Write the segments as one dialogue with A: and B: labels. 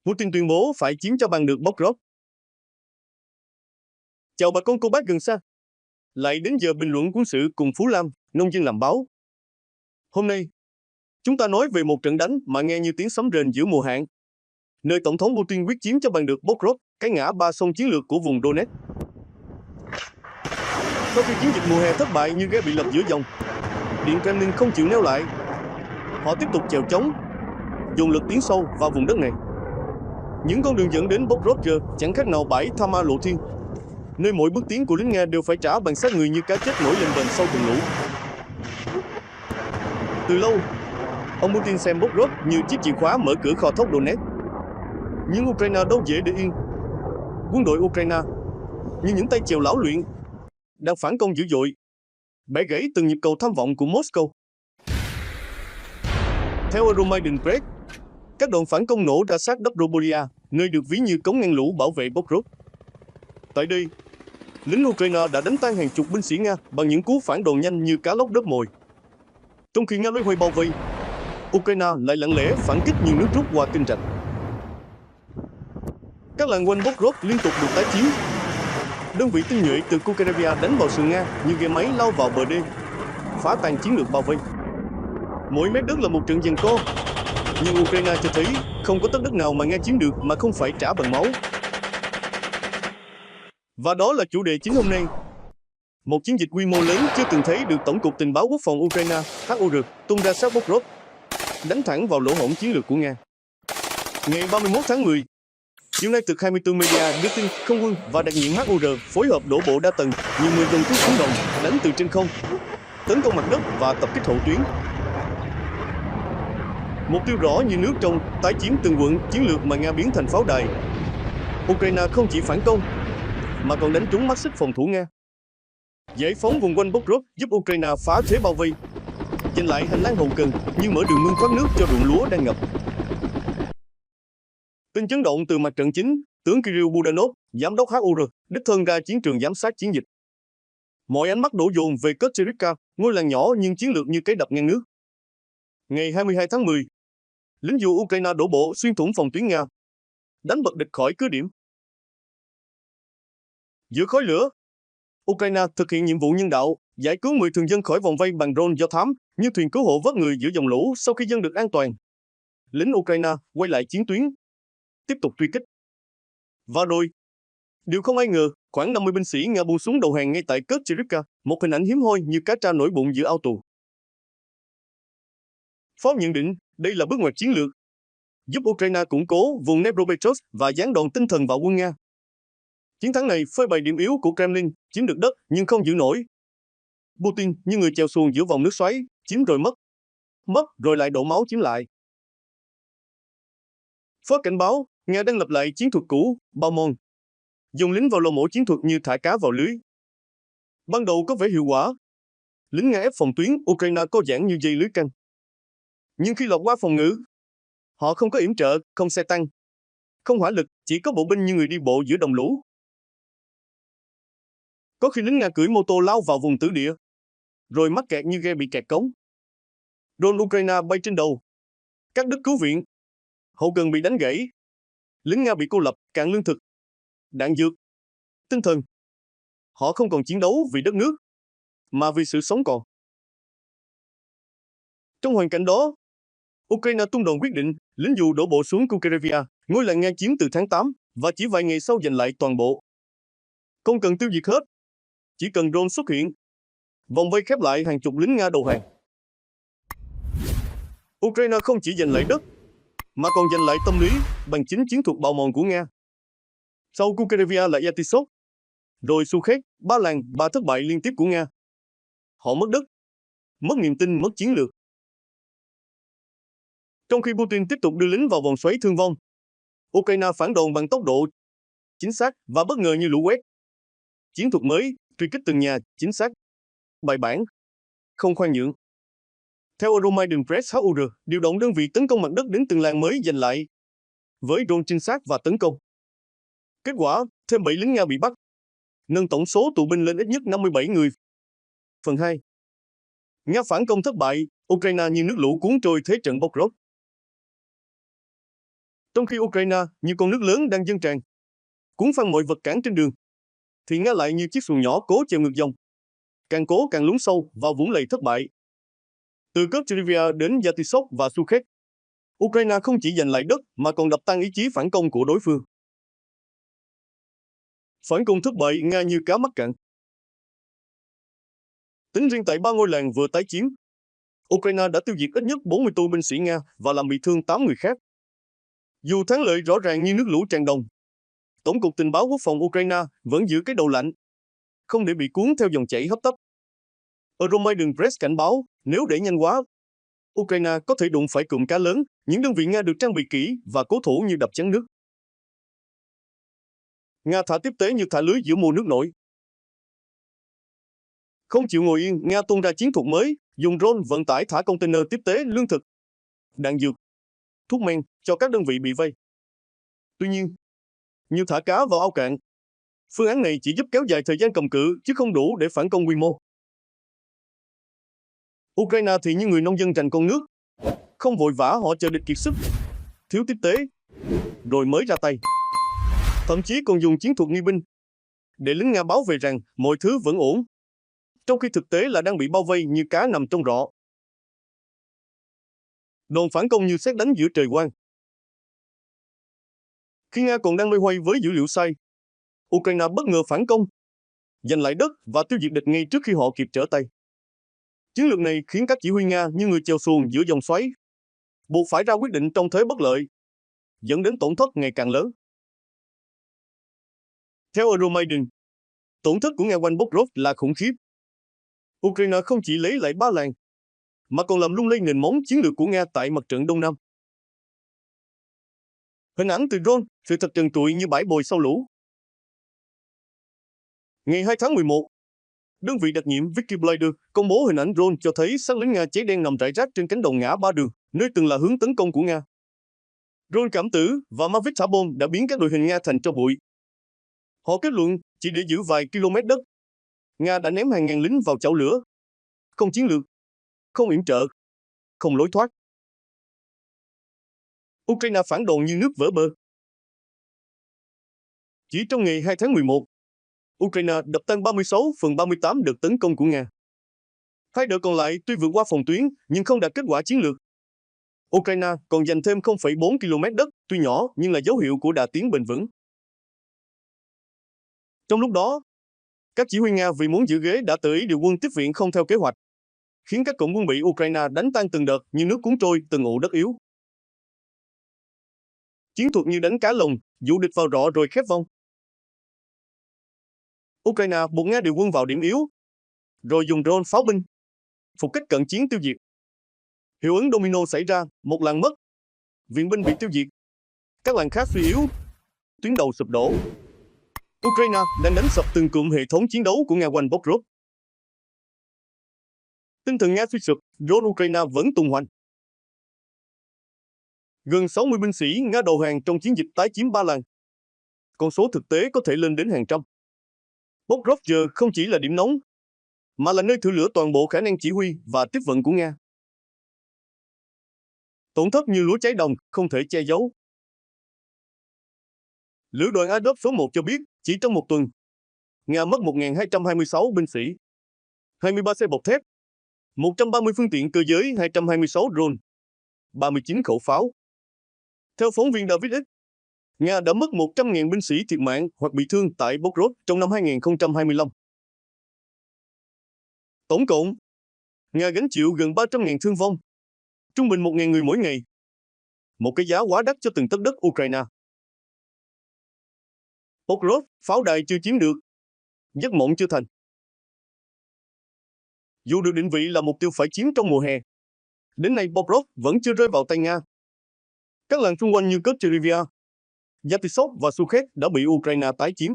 A: Putin tuyên bố phải chiếm cho bằng được Pokrovsk. Chào bà con cô bác gần xa. Lại đến giờ bình luận quân sự cùng Phú Lam, nông dân làm báo. Hôm nay, chúng ta nói về một trận đánh mà nghe như tiếng sấm rền giữa mùa hạn, nơi Tổng thống Putin quyết chiếm cho bằng được Pokrovsk, cái ngã ba sông chiến lược của vùng Donetsk. Sau khi chiến dịch mùa hè thất bại như ghe bị lật giữa dòng, Điện Kremlin không chịu neo lại. Họ tiếp tục chèo chống, dồn lực tiến sâu vào vùng đất này. Những con đường dẫn đến Pokrovsk chẳng khác nào bãi tha ma lộ thiên, nơi mỗi bước tiến của lính Nga đều phải trả bằng xác người như cá chết nổi lên bờ sau trận lũ. Từ lâu, ông Putin xem Pokrovsk như chiếc chìa khóa mở cửa kho thóc Donetsk. Nhưng Ukraine đâu dễ để yên. Quân đội Ukraine, như những tay chèo lão luyện, đang phản công dữ dội, bẻ gãy từng nhịp cầu tham vọng của Moscow. Theo Euromaidan Press, các đòn phản công nổ ra sát Dobropolia, nơi được ví như cống ngăn lũ bảo vệ Pokrovsk. Tại đây, lính Ukraine đã đánh tan hàng chục binh sĩ Nga bằng những cú phản đòn nhanh như cá lóc đớp mồi. Trong khi Nga loay hoay bao vây, Ukraine lại lặng lẽ phản kích như nước rút qua kênh rạch. Các làng quanh Pokrovsk liên tục được tái chiến. Đơn vị tinh nhuệ từ Kukrevia đánh vào sườn Nga như ghe máy lao vào bờ đê, phá tan chiến lược bao vây. Mỗi mét đất là một trận giằng co, nhưng Ukraine cho thấy không có tấc đất nào mà Nga chiếm được mà không phải trả bằng máu. Và đó là chủ đề chính hôm nay. Một chiến dịch quy mô lớn chưa từng thấy được Tổng cục Tình báo Quốc phòng Ukraine (HUR) tung ra sát Pokrovsk, đánh thẳng vào lỗ hổng chiến lược của Nga. Ngày 31 tháng 10, United 24 Media đưa tin không quân và đặc nhiệm HUR phối hợp đổ bộ đa tầng như 10 dòng thuốc xuống đồng, đánh từ trên không, tấn công mặt đất và tập kích hậu tuyến. Mục tiêu rõ như nước trong tái chiếm từng quận chiến lược mà Nga biến thành pháo đài. Ukraine không chỉ phản công, mà còn đánh trúng mắt xích phòng thủ Nga. Giải phóng vùng quanh Pokrovsk giúp Ukraine phá thế bao vây, giành lại hành lang hậu cần như mở đường mương thoát nước cho ruộng lúa đang ngập. Tin chấn động từ mặt trận chính, tướng Kirill Budanov, giám đốc HUR, đích thân ra chiến trường giám sát chiến dịch. Mọi ánh mắt đổ dồn về Kocherivka, ngôi làng nhỏ nhưng chiến lược như cái đập ngang nước. Ngày 22 tháng 10, lính dù Ukraine đổ bộ xuyên thủng phòng tuyến Nga, đánh bật địch khỏi cứ điểm. Giữa khói lửa, Ukraine thực hiện nhiệm vụ nhân đạo, giải cứu 10 thường dân khỏi vòng vây bằng drone do thám, như thuyền cứu hộ vớt người giữa dòng lũ sau khi dân được an toàn. Lính Ukraine quay lại chiến tuyến, tiếp tục truy kích. Và rồi, điều không ai ngờ, khoảng 50 binh sĩ Nga buông súng đầu hàng ngay tại Kocherivka, một hình ảnh hiếm hoi như cá tra nổi bụng giữa ao tù. Forbes nhận định đây là bước ngoặt chiến lược, giúp Ukraine củng cố vùng Dnepropetrovsk và giáng đòn tinh thần vào quân Nga. Chiến thắng này phơi bày điểm yếu của Kremlin, chiếm được đất nhưng không giữ nổi. Putin như người chèo xuồng giữa vòng nước xoáy, chiếm rồi mất rồi lại đổ máu chiếm lại. Forbes cảnh báo Nga đang lặp lại chiến thuật cũ, bao mòn, dùng lính vào lò mổ chiến thuật như thả cá vào lưới. Ban đầu có vẻ hiệu quả, lính Nga ép phòng tuyến Ukraine co giãn như dây lưới canh. Nhưng khi lọt qua phòng ngự, họ không có yểm trợ, không xe tăng, không hỏa lực, chỉ có bộ binh như người đi bộ giữa đồng lũ. Có khi lính Nga cưỡi mô tô lao vào vùng tử địa, rồi mắc kẹt như ghe bị kẹt cống. Drone Ukraine bay trên đầu, các đứt cứu viện, hậu cần bị đánh gãy, lính Nga bị cô lập, cạn lương thực, đạn dược, tinh thần. Họ không còn chiến đấu vì đất nước, mà vì sự sống còn. Trong hoàn cảnh đó, Ukraine tung đòn quyết định, lính dù đổ bộ xuống Kukrevia, ngôi làng Nga chiếm từ tháng 8, và chỉ vài ngày sau giành lại toàn bộ. Không cần tiêu diệt hết, chỉ cần drone xuất hiện, vòng vây khép lại, hàng chục lính Nga đầu hàng. Ukraine không chỉ giành lại đất, mà còn giành lại tâm lý bằng chính chiến thuật bào mòn của Nga. Sau Kukrevia là Yatisov, rồi Sukhet, ba làng, ba thất bại liên tiếp của Nga. Họ mất đất, mất niềm tin, mất chiến lược. Trong khi Putin tiếp tục đưa lính vào vòng xoáy thương vong, Ukraine phản đòn bằng tốc độ chính xác và bất ngờ như lũ quét. Chiến thuật mới, truy kích từng nhà, chính xác, bài bản, không khoan nhượng. Theo Euromaidan Press HUR, điều động đơn vị tấn công mặt đất đến từng làng mới giành lại, với drone trinh sát và tấn công. Kết quả, thêm 7 lính Nga bị bắt, nâng tổng số tù binh lên ít nhất 57 người. Phần 2. Nga phản công thất bại, Ukraine như nước lũ cuốn trôi thế trận Pokrovsk. Trong khi Ukraine như con nước lớn đang dâng tràn, cuốn phăng mọi vật cản trên đường, thì Nga lại như chiếc xuồng nhỏ cố chèo ngược dòng, càng cố càng lún sâu vào vũng lầy thất bại. Từ Kharkiv đến Yatisov và Sukhet, Ukraine không chỉ giành lại đất mà còn đập tan ý chí phản công của đối phương. Phản công thất bại Nga như cá mắc cạn. Tính riêng tại 3 ngôi làng vừa tái chiếm, Ukraine đã tiêu diệt ít nhất 44 binh sĩ Nga và làm bị thương 8 người khác. Dù thắng lợi rõ ràng như nước lũ tràn đồng, Tổng cục Tình báo Quốc phòng Ukraine vẫn giữ cái đầu lạnh, không để bị cuốn theo dòng chảy hấp tấp. Euromaidan Press cảnh báo, nếu để nhanh quá, Ukraine có thể đụng phải cụm cá lớn, những đơn vị Nga được trang bị kỹ và cố thủ như đập chắn nước. Nga thả tiếp tế như thả lưới giữa mùa nước nổi. Không chịu ngồi yên, Nga tung ra chiến thuật mới, dùng drone vận tải thả container tiếp tế lương thực, đạn dược, thuốc men cho các đơn vị bị vây. Tuy nhiên, như thả cá vào ao cạn, phương án này chỉ giúp kéo dài thời gian cầm cự chứ không đủ để phản công quy mô. Ukraine thì như người nông dân rành con nước, không vội vã, họ chờ địch kiệt sức, thiếu tiếp tế, rồi mới ra tay. Thậm chí còn dùng chiến thuật nghi binh để lính Nga báo về rằng mọi thứ vẫn ổn, trong khi thực tế là đang bị bao vây như cá nằm trong rọ. Đòn phản công như sét đánh giữa trời quang. Khi Nga còn đang loay hoay với dữ liệu sai, Ukraine bất ngờ phản công, giành lại đất và tiêu diệt địch ngay trước khi họ kịp trở tay. Chiến lược này khiến các chỉ huy Nga như người chèo xuồng giữa dòng xoáy, buộc phải ra quyết định trong thế bất lợi, dẫn đến tổn thất ngày càng lớn. Theo Euromaidan, tổn thất của Nga quanh Pokrovsk là khủng khiếp. Ukraine không chỉ lấy lại 3 làng, mà còn làm lung lay nền móng chiến lược của Nga tại mặt trận Đông Nam. Hình ảnh từ drone, sự thật trần trụi như bãi bồi sau lũ. Ngày 2 tháng 11, đơn vị đặc nhiệm Vicky Blider công bố hình ảnh drone cho thấy xác lính Nga cháy đen nằm rải rác trên cánh đồng ngã ba đường, nơi từng là hướng tấn công của Nga. Drone cảm tử và Mavic thả bom đã biến các đội hình Nga thành tro bụi. Họ kết luận, chỉ để giữ vài km đất, Nga đã ném hàng ngàn lính vào chảo lửa. Không chiến lược, không yểm trợ, không lối thoát. Ukraine phản đòn như nước vỡ bờ. Chỉ trong ngày 2 tháng 11, Ukraine đập tan 36/38 đợt tấn công của Nga. Hai đợt còn lại tuy vượt qua phòng tuyến nhưng không đạt kết quả chiến lược. Ukraine còn giành thêm 0,4 km đất, tuy nhỏ nhưng là dấu hiệu của đà tiến bền vững. Trong lúc đó, các chỉ huy Nga vì muốn giữ ghế đã tự ý điều quân tiếp viện không theo kế hoạch, khiến các cụm quân bị Ukraine đánh tan từng đợt như nước cuốn trôi từng ụ đất yếu. Chiến thuật như đánh cá lồng, dụ địch vào rọ rồi khép vong. Ukraine buộc Nga điều quân vào điểm yếu, rồi dùng drone pháo binh, phục kích cận chiến tiêu diệt. Hiệu ứng domino xảy ra, một làng mất, viện binh bị tiêu diệt, các làng khác suy yếu, tuyến đầu sụp đổ. Ukraine đang đánh sập từng cụm hệ thống chiến đấu của Nga quanh Pokrovsk. Tinh thần Nga suy sụp, drone Ukraine vẫn tung hoành. Gần 60 binh sĩ Nga đầu hàng trong chiến dịch tái chiếm Ba Lan. Con số thực tế có thể lên đến hàng trăm. Pokrovsk giờ không chỉ là điểm nóng, mà là nơi thử lửa toàn bộ khả năng chỉ huy và tiếp vận của Nga. Tổn thất như lúa cháy đồng, không thể che giấu. Lữ đoàn Azov số 1 cho biết, chỉ trong một tuần, Nga mất 1.226 binh sĩ, 23 xe bọc thép, 130 phương tiện cơ giới, 226 drone, 39 khẩu pháo. Theo phóng viên David X, Nga đã mất 100.000 binh sĩ thiệt mạng hoặc bị thương tại Pokrovsk trong năm 2025. Tổng cộng, Nga gánh chịu gần 300.000 thương vong, trung bình 1.000 người mỗi ngày. Một cái giá quá đắt cho từng tấc đất Ukraine. Pokrovsk, pháo đài chưa chiếm được, giấc mộng chưa thành. Dù được định vị là mục tiêu phải chiếm trong mùa hè, đến nay Pokrovsk vẫn chưa rơi vào tay Nga. Các làng xung quanh như Kharkiv, Yatisov và Sukhet đã bị Ukraine tái chiếm.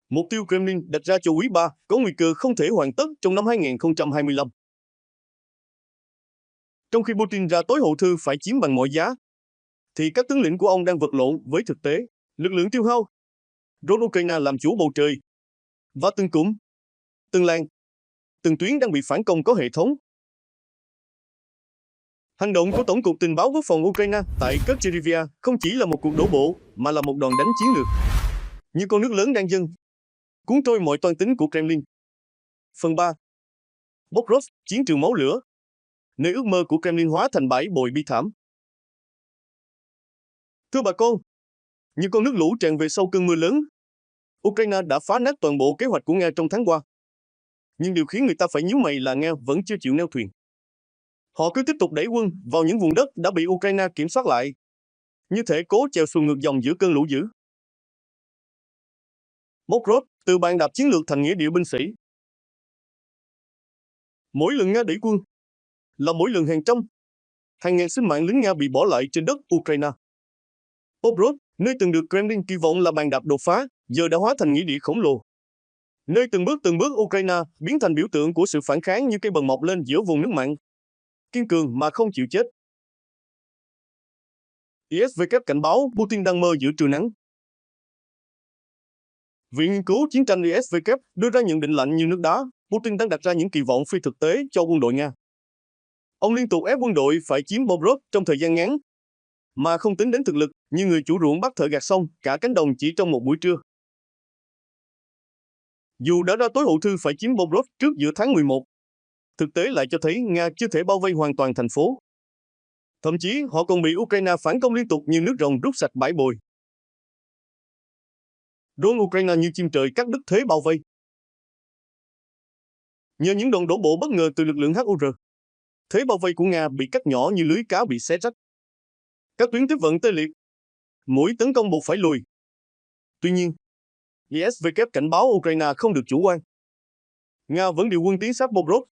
A: Mục tiêu Kremlin đặt ra cho quý 3 có nguy cơ không thể hoàn tất trong năm 2025. Trong khi Putin ra tối hậu thư phải chiếm bằng mọi giá, thì các tướng lĩnh của ông đang vật lộn với thực tế, lực lượng tiêu hao. Drone Ukraine làm chủ bầu trời, và từng cụm, từng làng, từng tuyến đang bị phản công có hệ thống. Hành động của Tổng cục Tình báo Quốc phòng Ukraine tại Kerchivia không chỉ là một cuộc đổ bộ, mà là một đòn đánh chiến lược. Như con nước lớn đang dâng, cuốn trôi mọi toan tính của Kremlin. Phần 3. Pokrovsk, chiến trường máu lửa. Nơi ước mơ của Kremlin hóa thành bãi bồi bi thảm. Thưa bà con, như con nước lũ tràn về sau cơn mưa lớn, Ukraine đã phá nát toàn bộ kế hoạch của Nga trong tháng qua. Nhưng điều khiến người ta phải nhíu mày là Nga vẫn chưa chịu neo thuyền. Họ cứ tiếp tục đẩy quân vào những vùng đất đã bị Ukraine kiểm soát lại, như thể cố chèo xuồng ngược dòng giữa cơn lũ dữ. Pokrovsk, từ bàn đạp chiến lược thành nghĩa địa binh sĩ. Mỗi lần Nga đẩy quân là mỗi lần hàng trăm, hàng ngàn sinh mạng lính Nga bị bỏ lại trên đất Ukraine. Pokrovsk, nơi từng được Kremlin kỳ vọng là bàn đạp đột phá, giờ đã hóa thành nghĩa địa khổng lồ. Nơi từng bước Ukraine biến thành biểu tượng của sự phản kháng như cây bần mọc lên giữa vùng nước mặn, kiên cường mà không chịu chết. ISW cảnh báo Putin đang mơ giữa trưa nắng. Viện nghiên cứu chiến tranh ISW đưa ra nhận định lạnh như nước đá, Putin đang đặt ra những kỳ vọng phi thực tế cho quân đội Nga. Ông liên tục ép quân đội phải chiếm Pokrovsk trong thời gian ngắn, mà không tính đến thực lực, như người chủ ruộng bắt thợ gặt xong cả cánh đồng chỉ trong một buổi trưa. Dù đã ra tối hậu thư phải chiếm Pokrovsk trước giữa tháng 11, thực tế lại cho thấy Nga chưa thể bao vây hoàn toàn thành phố. Thậm chí họ còn bị Ukraine phản công liên tục như nước rồng rút sạch bãi bồi. Drone Ukraine như chim trời cắt đứt thế bao vây. Nhờ những đòn đổ bộ bất ngờ từ lực lượng HUR, thế bao vây của Nga bị cắt nhỏ như lưới cá bị xé rách. Các tuyến tiếp vận tê liệt, mũi tấn công buộc phải lùi. Tuy nhiên, ISW cảnh báo Ukraine không được chủ quan. Nga vẫn điều quân tiến sát Pokrovsk,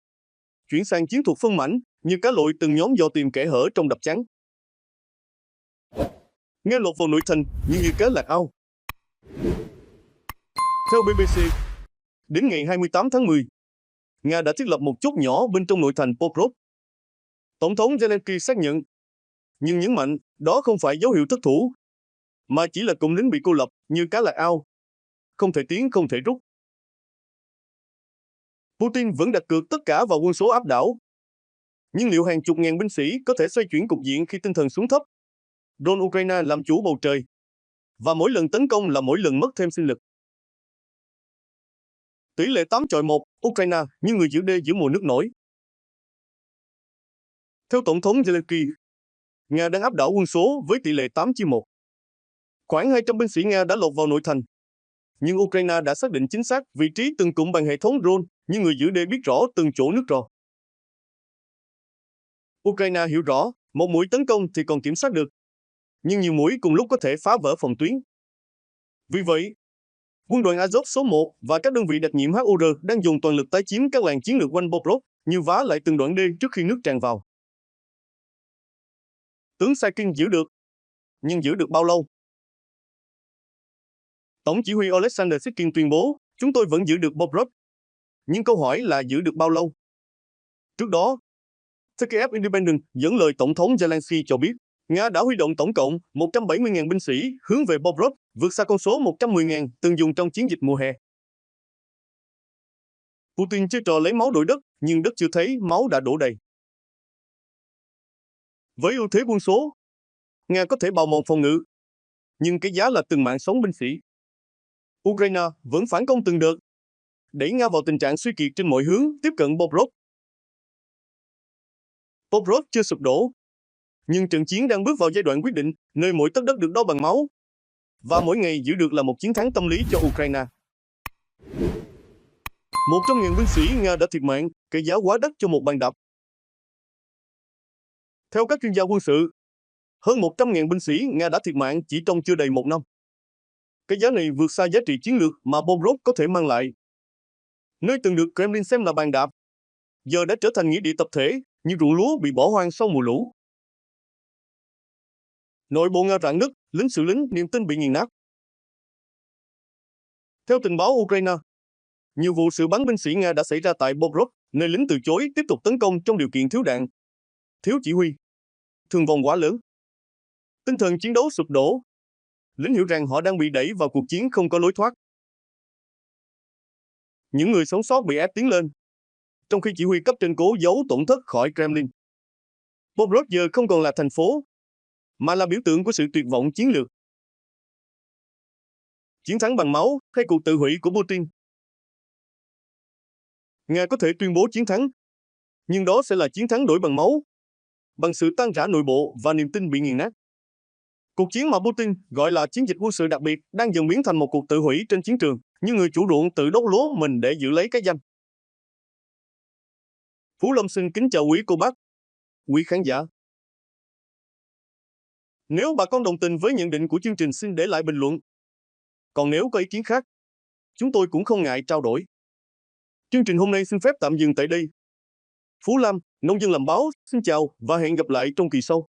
A: chuyển sang chiến thuật phân mảnh, như cá lội từng nhóm dò tìm kẽ hở trong đập trắng. Nga lọt vào nội thành như cá lạc ao. Theo BBC, đến ngày 28 tháng 10, Nga đã thiết lập một chốt nhỏ bên trong nội thành Pokrovsk. Tổng thống Zelensky xác nhận, nhưng nhấn mạnh đó không phải dấu hiệu thất thủ, mà chỉ là cụm lính bị cô lập như cá lạc ao, không thể tiến không thể rút. Putin vẫn đặt cược tất cả vào quân số áp đảo. Nhưng liệu hàng chục ngàn binh sĩ có thể xoay chuyển cục diện khi tinh thần xuống thấp? Drone Ukraine làm chủ bầu trời, và mỗi lần tấn công là mỗi lần mất thêm sinh lực. Tỷ lệ 8-1, Ukraine như người giữ đê giữa mùa nước nổi. Theo Tổng thống Zelensky, Nga đang áp đảo quân số với tỷ lệ 8-1. Khoảng 200 binh sĩ Nga đã lọt vào nội thành. Nhưng Ukraine đã xác định chính xác vị trí từng cụm bằng hệ thống drone, như người giữ đê biết rõ từng chỗ nước rò. Ukraine hiểu rõ, một mũi tấn công thì còn kiểm soát được, nhưng nhiều mũi cùng lúc có thể phá vỡ phòng tuyến. Vì vậy, quân đoàn Azov số 1 và các đơn vị đặc nhiệm HUR đang dùng toàn lực tái chiếm các làng chiến lược quanh Pokrovsk, như vá lại từng đoạn đê trước khi nước tràn vào. Tướng Sakin giữ được, nhưng giữ được bao lâu? Tổng chỉ huy Alexander Sitkin tuyên bố, chúng tôi vẫn giữ được Pokrovsk. Nhưng câu hỏi là giữ được bao lâu? Trước đó, TKF Independent dẫn lời Tổng thống Zelensky cho biết, Nga đã huy động tổng cộng 170.000 binh sĩ hướng về Pokrovsk, vượt xa con số 110.000 từng dùng trong chiến dịch mùa hè. Putin chơi trò lấy máu đổi đất, nhưng đất chưa thấy, máu đã đổ đầy. Với ưu thế quân số, Nga có thể bào mòn phòng ngự, nhưng cái giá là từng mạng sống binh sĩ. Ukraine vẫn phản công từng đợt, đẩy Nga vào tình trạng suy kiệt trên mọi hướng, tiếp cận Pokrovsk. Pokrovsk chưa sụp đổ, nhưng trận chiến đang bước vào giai đoạn quyết định, nơi mỗi tấc đất được đo bằng máu, và mỗi ngày giữ được là một chiến thắng tâm lý cho Ukraine. 100.000 binh sĩ Nga đã thiệt mạng, cái giá quá đắt cho một bàn đạp. Theo các chuyên gia quân sự, hơn 100.000 binh sĩ Nga đã thiệt mạng chỉ trong chưa đầy một năm. Cái giá này vượt xa giá trị chiến lược mà Pokrovsk có thể mang lại. Nơi từng được Kremlin xem là bàn đạp, giờ đã trở thành nghĩa địa tập thể, như ruộng lúa bị bỏ hoang sau mùa lũ. Nội bộ Nga rạn nứt, lính xử lính, niềm tin bị nghiền nát. Theo tình báo Ukraine, nhiều vụ xử bắn binh sĩ Nga đã xảy ra tại Pokrovsk, nơi lính từ chối tiếp tục tấn công trong điều kiện thiếu đạn, thiếu chỉ huy, thương vong quá lớn. Tinh thần chiến đấu sụp đổ. Lính hiểu rằng họ đang bị đẩy vào cuộc chiến không có lối thoát. Những người sống sót bị ép tiến lên, trong khi chỉ huy cấp trên cố giấu tổn thất khỏi Kremlin. Zaporozhye không còn là thành phố, mà là biểu tượng của sự tuyệt vọng chiến lược. Chiến thắng bằng máu hay cuộc tự hủy của Putin? Nga có thể tuyên bố chiến thắng, nhưng đó sẽ là chiến thắng đổi bằng máu, bằng sự tan rã nội bộ và niềm tin bị nghiền nát. Cuộc chiến mà Putin gọi là chiến dịch quân sự đặc biệt đang dần biến thành một cuộc tự hủy trên chiến trường, như người chủ ruộng tự đốt lúa mình để giữ lấy cái danh. Phú Lâm xin kính chào quý cô bác, quý khán giả. Nếu bà con đồng tình với nhận định của chương trình xin để lại bình luận. Còn nếu có ý kiến khác, chúng tôi cũng không ngại trao đổi. Chương trình hôm nay xin phép tạm dừng tại đây. Phú Lam, nông dân làm báo, xin chào và hẹn gặp lại trong kỳ sau.